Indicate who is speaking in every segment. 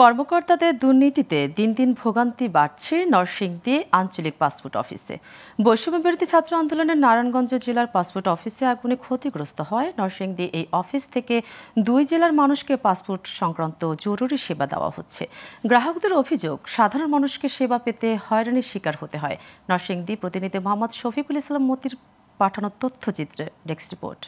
Speaker 1: কর্মকর্তাদের দুর্নীতিতে দিন দিন ভোগান্তি বাড়ছে নরসিংদী আঞ্চলিক পাসপোর্ট অফিসে। বৈষম্যবিরোধী ছাত্র আন্দোলনের নারায়ণগঞ্জ জেলার পাসপোর্ট অফিসে আগুনে ক্ষতিগ্রস্ত হয় নরসিংদী। এই অফিস থেকে 2 জেলার মানুষকে পাসপোর্ট সংক্রান্ত জরুরি সেবা দেওয়া হচ্ছে। গ্রাহকদের অভিযোগ, সাধারণ মানুষকে সেবা পেতে হয়রানির শিকার হতে হয়। নরসিংদী প্রতিনিধি মোহাম্মদ শফিকুল ইসলাম মতির পাঠানো তথ্যচিত্রে ডেস্ক রিপোর্ট।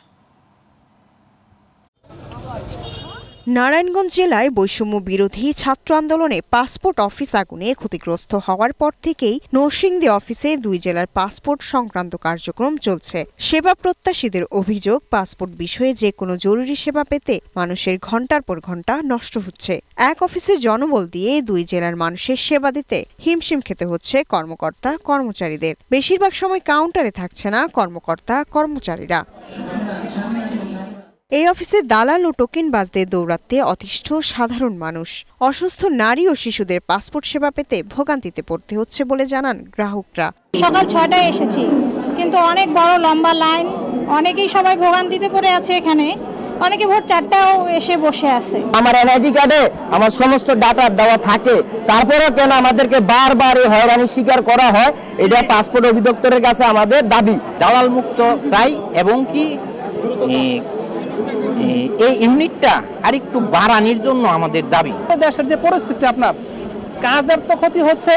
Speaker 2: নারায়ণগঞ্জ জেলায় বৈষম্য বিরোধী ছাত্র আন্দোলনে পাসপোর্ট অফিস আগুনে ক্ষতিগ্রস্ত হওয়ার পর থেকেই নরসিংদী অফিসে 2 জেলার পাসপোর্ট সংক্রান্ত কার্যক্রম চলছে। সেবা প্রত্যাশীদের অভিযোগ, পাসপোর্ট বিষয়ে যে কোনো জরুরি সেবা পেতে মানুষের ঘন্টার পর ঘন্টা নষ্ট হচ্ছে। এক অফিসে জনবল দিয়ে 2 জেলার মানুষের সেবা দিতে হিমশিম খেতে হচ্ছে কর্মকর্তা কর্মচারীদের। বেশিরভাগ সময় কাউন্টারে থাকছে না কর্মকর্তা কর্মচারীরা। এই অফিসে দালাল ও টোকেনবাজদের দৌরাত্মে অতিষ্ঠ সাধারণ মানুষ। অসুস্থ নারী ও শিশুদের পাসপোর্ট সেবা পেতে ভোগান্তিতে পড়তে হচ্ছে বলে জানান গ্রাহকরা।
Speaker 3: সকাল 6টায় এসেছি, কিন্তু অনেক বড় লম্বা লাইন, অনেকেই সবাই ভোগান্তিতে পড়ে আছে। এখানে অনেকে ভোর 4টাও এসে বসে আছে।
Speaker 4: আমার এনআইডি কার্ডে আমার সমস্ত ডাটা দেওয়া থাকে, তারপরেও কেন আমাদেরকে বারবার এই হয়রানির শিকার করা হয়, এটা পাসপোর্ট অধিদপ্তরের কাছে আমাদের দাবি।
Speaker 5: দালাল মুক্ত চাই এবং কি এই ইউনিটটা আরেকটু বাড়ানোর জন্য আমাদের দাবি।
Speaker 6: দেশের যে পরিস্থিতি, আপনার কাজের তো ক্ষতি হচ্ছে,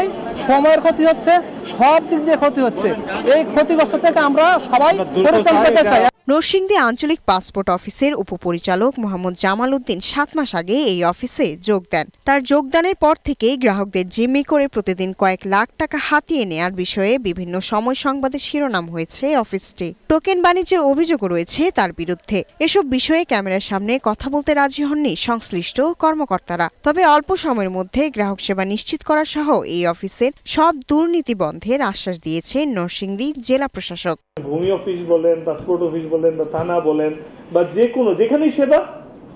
Speaker 6: সময়ের ক্ষতি হচ্ছে, সব দিক দিয়ে ক্ষতি হচ্ছে। এই ক্ষতিগ্রস্ত থেকে আমরা সবাই পরিত্রাণ পেতে চাই।
Speaker 2: নরসিংদী আঞ্চলিক পাসপোর্ট অফিসের উপপরিচালক মোহাম্মদ জামাল উদ্দিন 7 মাস আগে এই অফিসে যোগ দেন। তার যোগদানের পর থেকেই গ্রাহকদের জিম্মি করে প্রতিদিন কয়েক লাখ টাকা হাতিয়ে নেয়ার বিষয়ে বিভিন্ন সময় সংবাদের শিরোনাম হয়েছে অফিসটি। টোকেন বাণিজ্যের অভিযোগও রয়েছে তার বিরুদ্ধে। এসব বিষয়ে ক্যামেরার সামনে কথা বলতে রাজি হননি সংশ্লিষ্ট কর্মকর্তারা। তবে অল্প সময়ের মধ্যে গ্রাহক সেবা নিশ্চিত করা সহ এই অফিসের সব দুর্নীতি বন্ধের আশ্বাস দিয়েছে নরসিংদী জেলা প্রশাসক।
Speaker 7: ভূমি অফিস বলেন, পাসপোর্ট অফিস বলেন, বা থানা বলেন, বা যে কোনো যেখানেই সেবা,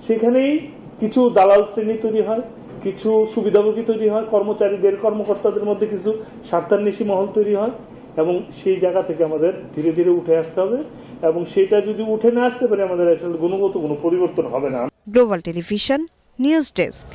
Speaker 7: সেখানেই কিছু দালাল শ্রেণী তৈরি হয়, কিছু সুবিধাভোগী তৈরি হয়, কর্মকর্তাদের মধ্যে কিছু স্বার্থান্বেষী মহল তৈরি হয়, এবং সেই জায়গা থেকে আমাদের ধীরে ধীরে উঠে আসতে হবে। এবং সেটা যদি উঠে না আসতে পারে, আমাদের আসলে গুণগত কোনো পরিবর্তন হবে না।
Speaker 2: Global television news desk.